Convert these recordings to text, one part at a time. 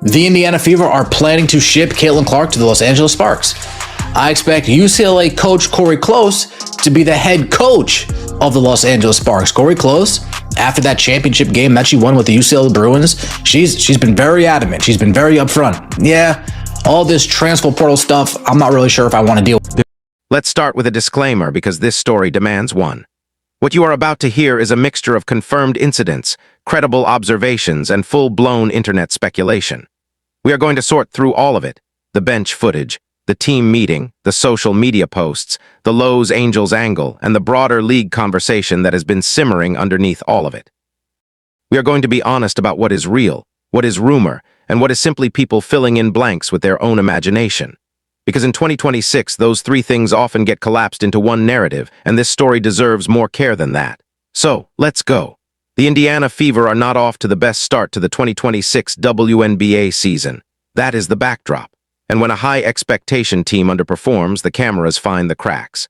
The Indiana Fever are planning to ship Caitlin Clark to the Los Angeles Sparks. I expect UCLA coach Corey Close to be the head coach of the Los Angeles Sparks. Corey Close, after that championship game that she won with the UCLA Bruins, she's been very adamant. She's been very upfront. Yeah, all this transfer portal stuff, I'm not really sure if I want to deal with. Let's start with a disclaimer because this story demands one. What you are about to hear is a mixture of confirmed incidents, credible observations, and full-blown internet speculation. We are going to sort through all of it: the bench footage, the team meeting, the social media posts, the Lowe's Angels angle, and the broader league conversation that has been simmering underneath all of it. We are going to be honest about what is real, what is rumor, and what is simply people filling in blanks with their own imagination. Because in 2026, those three things often get collapsed into one narrative, and this story deserves more care than that. So, let's go. The Indiana Fever are not off to the best start to the 2026 WNBA season. That is the backdrop. And when a high-expectation team underperforms, the cameras find the cracks.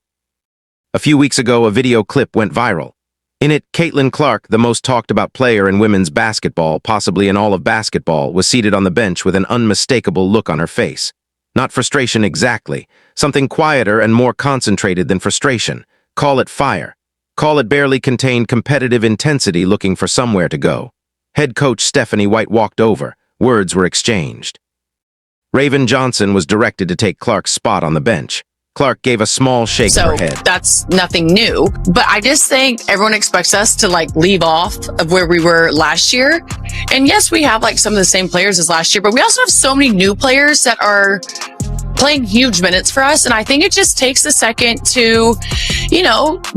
A few weeks ago, a video clip went viral. In it, Caitlin Clark, the most talked-about player in women's basketball, possibly in all of basketball, was seated on the bench with an unmistakable look on her face. Not frustration exactly, something quieter and more concentrated than frustration. Call it fire. Call it barely contained competitive intensity looking for somewhere to go. Head coach Stephanie White walked over. Words were exchanged. Raven Johnson was directed to take Clark's spot on the bench. Clark gave a small shake of her head. So that's nothing new, but I just think everyone expects us to leave off of where we were last year. And yes, we have some of the same players as last year, but we also have so many new players that are playing huge minutes for us. And I think it just takes a second to,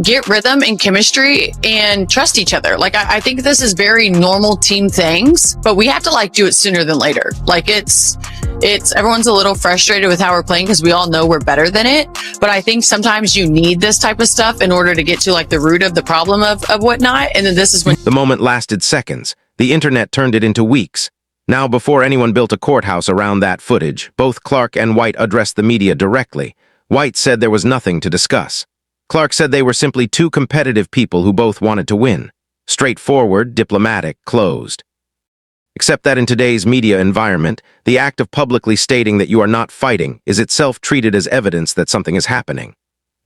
get rhythm and chemistry and trust each other. I think this is very normal team things, but we have to do it sooner than later. It's everyone's a little frustrated with how we're playing because we all know we're better than it. But I think sometimes you need this type of stuff in order to get to the root of the problem of whatnot. And then this is when the moment lasted seconds. The internet turned it into weeks. Now, before anyone built a courthouse around that footage, both Clark and White addressed the media directly. White said there was nothing to discuss. Clark said they were simply two competitive people who both wanted to win. Straightforward, diplomatic, closed. Except that in today's media environment, the act of publicly stating that you are not fighting is itself treated as evidence that something is happening.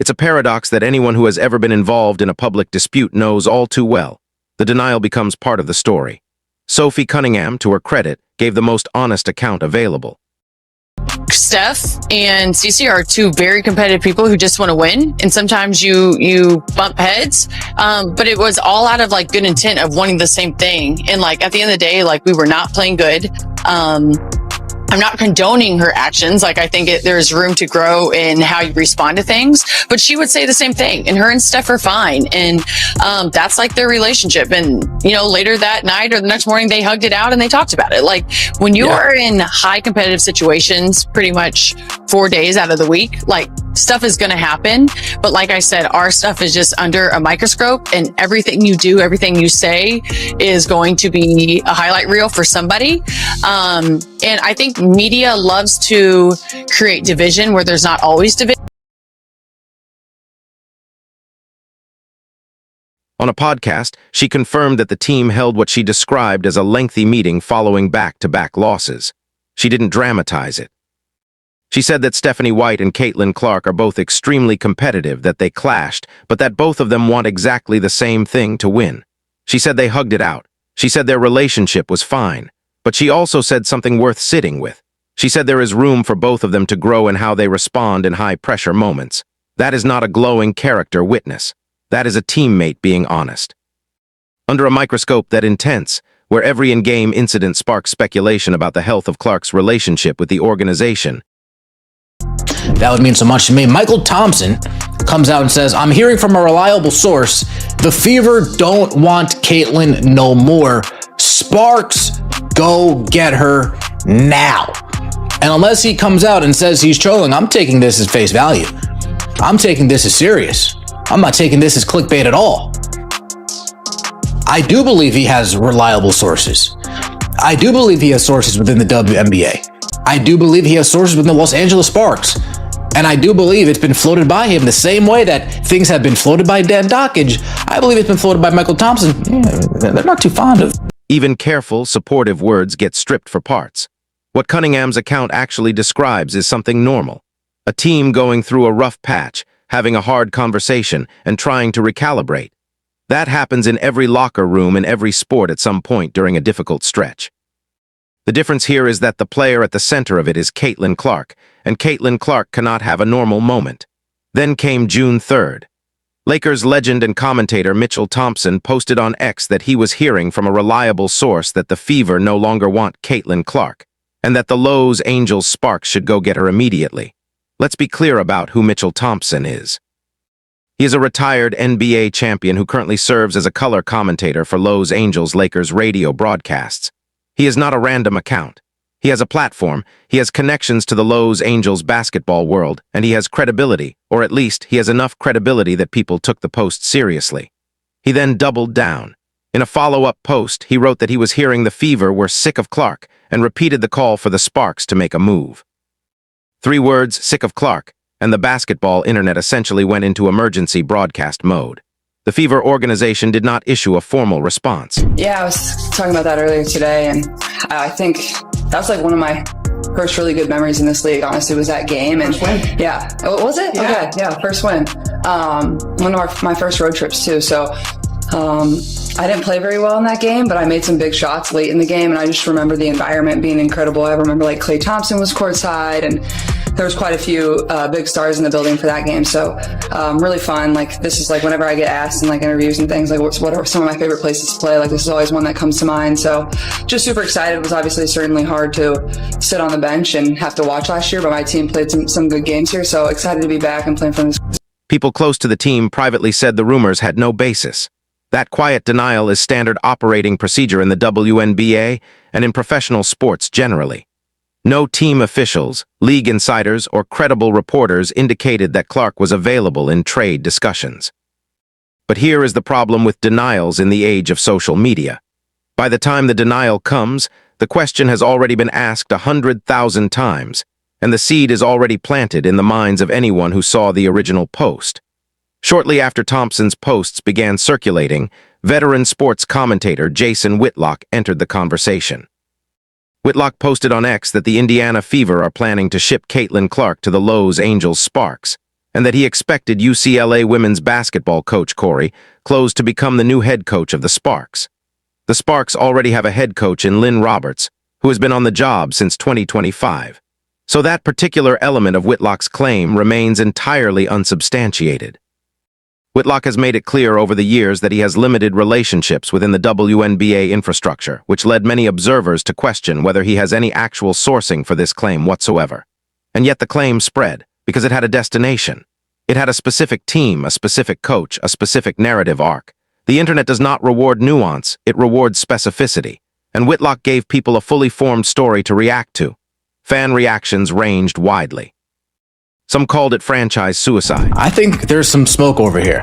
It's a paradox that anyone who has ever been involved in a public dispute knows all too well. The denial becomes part of the story. Sophie Cunningham, to her credit, gave the most honest account available. Steph and Cece are two very competitive people who just want to win. And sometimes you bump heads. But it was all out of good intent of wanting the same thing. And at the end of the day, we were not playing good. I'm not condoning her actions. I think there's room to grow in how you respond to things, but she would say the same thing, and her and Steph are fine. And that's their relationship. And, later that night or the next morning, they hugged it out and they talked about it. When you are in high competitive situations, pretty much 4 days out of the week, stuff is going to happen. But like I said, our stuff is just under a microscope, and everything you do, everything you say is going to be a highlight reel for somebody. And I think media loves to create division where there's not always division. On a podcast, she confirmed that the team held what she described as a lengthy meeting following back-to-back losses. She didn't dramatize it. She said that Stephanie White and Caitlin Clark are both extremely competitive, that they clashed, but that both of them want exactly the same thing: to win. She said they hugged it out. She said their relationship was fine. But she also said something worth sitting with. She said there is room for both of them to grow in how they respond in high-pressure moments. That is not a glowing character witness. That is a teammate being honest. Under a microscope that intense, where every in-game incident sparks speculation about the health of Clark's relationship with the organization. That would mean so much to me. Mychal Thompson comes out and says, "I'm hearing from a reliable source, the Fever don't want Caitlin no more. Sparks, go get her now." And unless he comes out and says he's trolling, I'm taking this as face value. I'm taking this as serious. I'm not taking this as clickbait at all. I do believe he has reliable sources. I do believe he has sources within the WNBA. I do believe he has sources within the Los Angeles Sparks. And I do believe it's been floated by him the same way that things have been floated by Dan Dockage. I believe it's been floated by Mychal Thompson. Yeah, they're not too fond of. Even careful, supportive words get stripped for parts. What Cunningham's account actually describes is something normal. A team going through a rough patch, having a hard conversation, and trying to recalibrate. That happens in every locker room in every sport at some point during a difficult stretch. The difference here is that the player at the center of it is Caitlin Clark, and Caitlin Clark cannot have a normal moment. Then came June 3rd. Lakers legend and commentator Mychal Thompson posted on X that he was hearing from a reliable source that the Fever no longer want Caitlin Clark, and that the Los Angeles Sparks should go get her immediately. Let's be clear about who Mychal Thompson is. He is a retired NBA champion who currently serves as a color commentator for Los Angeles Lakers radio broadcasts. He is not a random account. He has a platform, he has connections to the Los Angeles basketball world, and he has credibility, or at least he has enough credibility that people took the post seriously. He then doubled down. In a follow-up post, he wrote that he was hearing the Fever were sick of Clark and repeated the call for the Sparks to make a move. 3 words, sick of Clark, and the basketball internet essentially went into emergency broadcast mode. The Fever organization did not issue a formal response. Yeah, I was talking about that earlier today, and I think that was like one of my first really good memories in this league, honestly, was that game. And first win. Yeah. Oh, was it? Yeah. Okay, yeah, first win. One of my first road trips too, so I didn't play very well in that game, but I made some big shots late in the game, and I just remember the environment being incredible. I remember like Klay Thompson was courtside, and there was quite a few big stars in the building for that game. So really fun. Like, this is like whenever I get asked in like interviews and things, like what are some of my favorite places to play, like this is always one that comes to mind. So just super excited. It was obviously certainly hard to sit on the bench and have to watch last year, but my team played some good games here. So excited to be back and playing for this. People close to the team privately said the rumors had no basis. That quiet denial is standard operating procedure in the WNBA and in professional sports generally. No team officials, league insiders, or credible reporters indicated that Clark was available in trade discussions. But here is the problem with denials in the age of social media. By the time the denial comes, the question has already been asked 100,000 times, and the seed is already planted in the minds of anyone who saw the original post. Shortly after Thompson's posts began circulating, veteran sports commentator Jason Whitlock entered the conversation. Whitlock posted on X that the Indiana Fever are planning to ship Caitlin Clark to the Los Angeles Sparks, and that he expected UCLA women's basketball coach Corey Close to become the new head coach of the Sparks. The Sparks already have a head coach in Lynn Roberts, who has been on the job since 2025. So that particular element of Whitlock's claim remains entirely unsubstantiated. Whitlock has made it clear over the years that he has limited relationships within the WNBA infrastructure, which led many observers to question whether he has any actual sourcing for this claim whatsoever. And yet the claim spread, because it had a destination. It had a specific team, a specific coach, a specific narrative arc. The internet does not reward nuance, it rewards specificity. And Whitlock gave people a fully formed story to react to. Fan reactions ranged widely. Some called it franchise suicide. I think there's some smoke over here.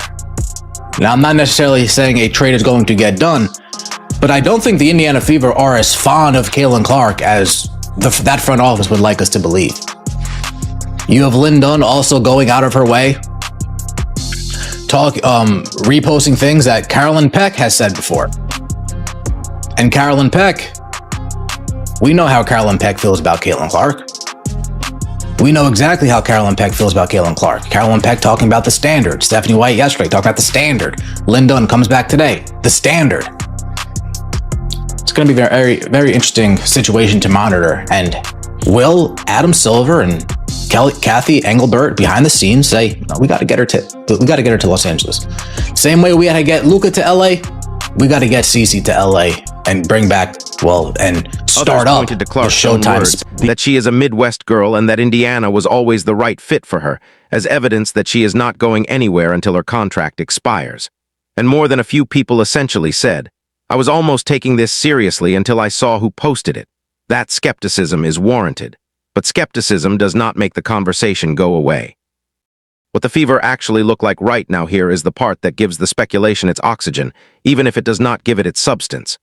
Now, I'm not necessarily saying a trade is going to get done, but I don't think the Indiana Fever are as fond of Caitlin Clark as that front office would like us to believe. You have Lynn Dunn also going out of her way, reposting things that Carolyn Peck has said before. And Carolyn Peck, we know how Carolyn Peck feels about Caitlin Clark. We know exactly how Carolyn Peck feels about Caitlin Clark. Carolyn Peck talking about the standard. Stephanie White yesterday talking about the standard. Lynn Dunn comes back today. The standard. It's going to be a very, very interesting situation to monitor. And will Adam Silver and Kathy Engelbert behind the scenes say, no, we got to get her to Los Angeles. Same way we had to get Luka to LA, we got to get Cece to LA and bring back, and start up pointed to Clark's Showtime. words that she is a Midwest girl and that Indiana was always the right fit for her, as evidence that she is not going anywhere until her contract expires. And more than a few people essentially said, I was almost taking this seriously until I saw who posted it. That skepticism is warranted, but skepticism does not make the conversation go away. What the Fever actually look like right now here is the part that gives the speculation its oxygen, even if it does not give it its substance.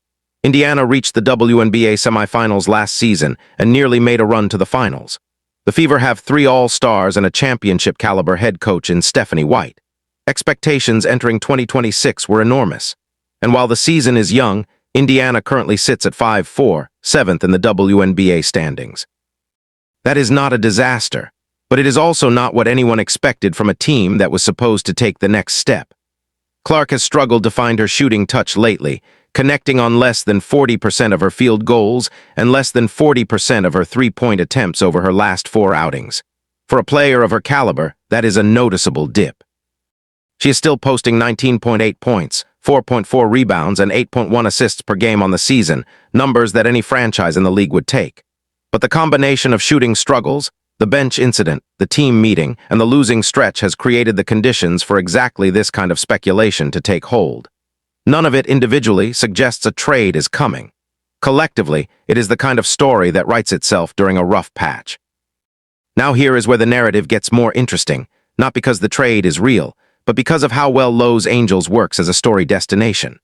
Indiana reached the WNBA semifinals last season and nearly made a run to the finals. The Fever have 3 All-Stars and a championship-caliber head coach in Stephanie White. Expectations entering 2026 were enormous. And while the season is young, Indiana currently sits at 5-4, seventh in the WNBA standings. That is not a disaster, but it is also not what anyone expected from a team that was supposed to take the next step. Clark has struggled to find her shooting touch lately, connecting on less than 40% of her field goals and less than 40% of her three-point attempts over her last 4 outings. For a player of her caliber, that is a noticeable dip. She is still posting 19.8 points, 4.4 rebounds, and 8.1 assists per game on the season, numbers that any franchise in the league would take. But the combination of shooting struggles, the bench incident, the team meeting, and the losing stretch has created the conditions for exactly this kind of speculation to take hold. None of it individually suggests a trade is coming. Collectively, it is the kind of story that writes itself during a rough patch. Now here is where the narrative gets more interesting, not because the trade is real, but because of how well Los Angeles works as a story destination.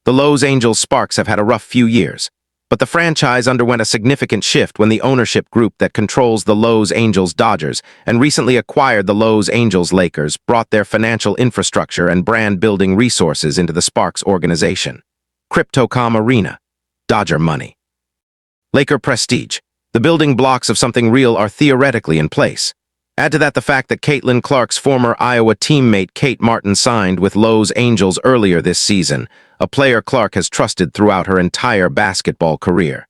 The Los Angeles Sparks have had a rough few years, but the franchise underwent a significant shift when the ownership group that controls the Los Angeles Dodgers and recently acquired the Los Angeles Lakers brought their financial infrastructure and brand-building resources into the Sparks organization. Crypto.com Arena. Dodger money. Laker prestige. The building blocks of something real are theoretically in place. Add to that the fact that Caitlin Clark's former Iowa teammate Kate Martin signed with Los Angeles earlier this season, a player Clark has trusted throughout her entire basketball career.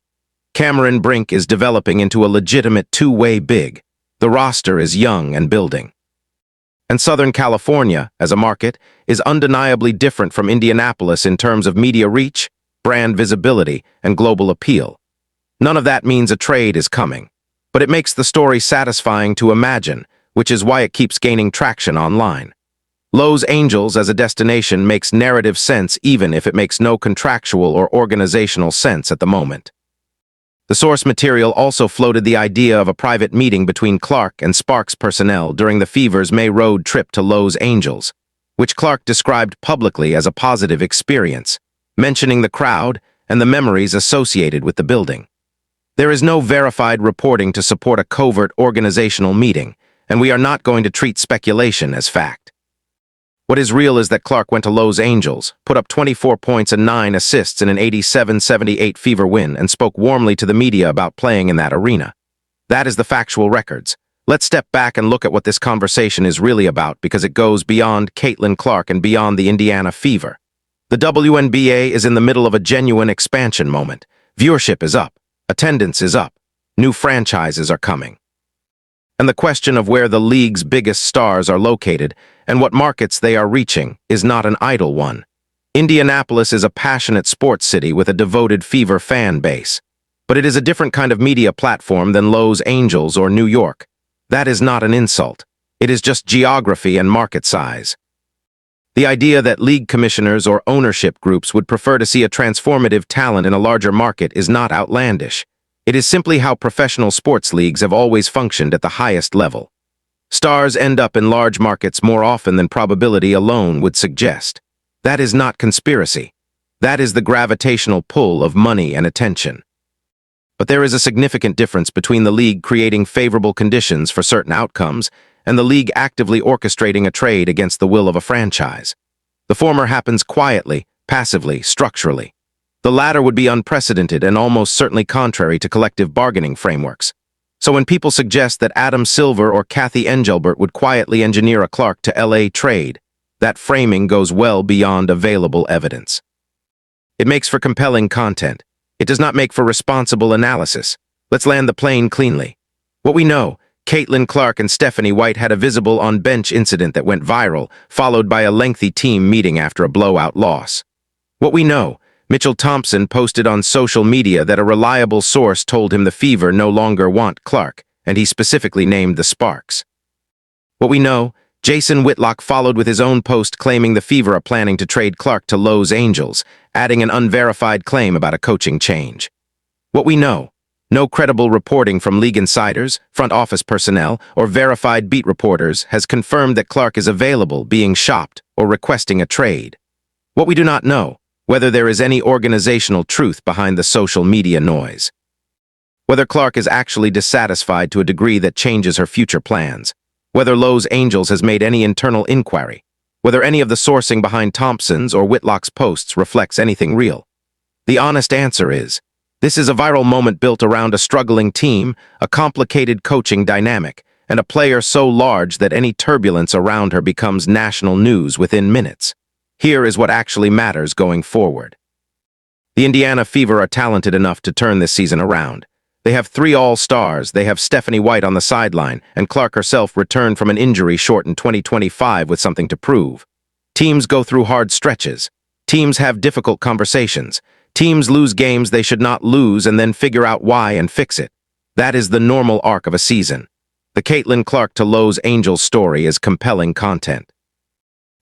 Cameron Brink is developing into a legitimate two-way big. The roster is young and building. And Southern California, as a market, is undeniably different from Indianapolis in terms of media reach, brand visibility, and global appeal. None of that means a trade is coming, but it makes the story satisfying to imagine, which is why it keeps gaining traction online. Los Angeles as a destination makes narrative sense even if it makes no contractual or organizational sense at the moment. The source material also floated the idea of a private meeting between Clark and Sparks personnel during the Fever's May road trip to Los Angeles, which Clark described publicly as a positive experience, mentioning the crowd and the memories associated with the building. There is no verified reporting to support a covert organizational meeting, and we are not going to treat speculation as fact. What is real is that Clark went to Los Angeles, put up 24 points and 9 assists in an 87-78 Fever win, and spoke warmly to the media about playing in that arena. That is the factual records. Let's step back and look at what this conversation is really about, because it goes beyond Caitlin Clark and beyond the Indiana Fever. The WNBA is in the middle of a genuine expansion moment. Viewership is up. Attendance is up. New franchises are coming. And the question of where the league's biggest stars are located and what markets they are reaching is not an idle one. Indianapolis is a passionate sports city with a devoted Fever fan base. But it is a different kind of media platform than Los Angeles or New York. That is not an insult. It is just geography and market size. The idea that league commissioners or ownership groups would prefer to see a transformative talent in a larger market is not outlandish. It is simply how professional sports leagues have always functioned at the highest level. Stars end up in large markets more often than probability alone would suggest. That is not conspiracy. That is the gravitational pull of money and attention. But there is a significant difference between the league creating favorable conditions for certain outcomes and the league actively orchestrating a trade against the will of a franchise. The former happens quietly, passively, structurally. The latter would be unprecedented and almost certainly contrary to collective bargaining frameworks. So when people suggest that Adam Silver or Kathy Engelbert would quietly engineer a Clark to LA trade, that framing goes well beyond available evidence. It makes for compelling content. It does not make for responsible analysis. Let's land the plane cleanly. What we know, Caitlin Clark and Stephanie White had a visible on-bench incident that went viral, followed by a lengthy team meeting after a blowout loss. What we know, Mychal Thompson posted on social media that a reliable source told him the Fever no longer want Clark, and he specifically named the Sparks. What we know, Jason Whitlock followed with his own post claiming the Fever are planning to trade Clark to Los Angeles, adding an unverified claim about a coaching change. What we know, no credible reporting from league insiders, front office personnel, or verified beat reporters has confirmed that Clark is available, being shopped, or requesting a trade. What we do not know, whether there is any organizational truth behind the social media noise. Whether Clark is actually dissatisfied to a degree that changes her future plans. Whether Los Angeles has made any internal inquiry. Whether any of the sourcing behind Thompson's or Whitlock's posts reflects anything real. The honest answer is, this is a viral moment built around a struggling team, a complicated coaching dynamic, and a player so large that any turbulence around her becomes national news within minutes. Here is what actually matters going forward. The Indiana Fever are talented enough to turn this season around. They have 3 all-stars, they have Stephanie White on the sideline, and Clark herself returned from an injury-shortened 2025 with something to prove. Teams go through hard stretches. Teams have difficult conversations. Teams lose games they should not lose and then figure out why and fix it. That is the normal arc of a season. The Caitlin Clark to Los Angeles story is compelling content.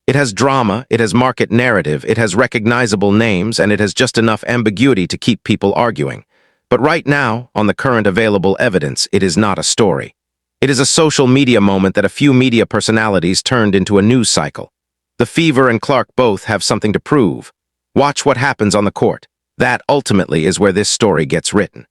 It has drama, it has market narrative, it has recognizable names, and it has just enough ambiguity to keep people arguing. But right now, on the current available evidence, it is not a story. It is a social media moment that a few media personalities turned into a news cycle. The Fever and Clark both have something to prove. Watch what happens on the court. That ultimately is where this story gets written.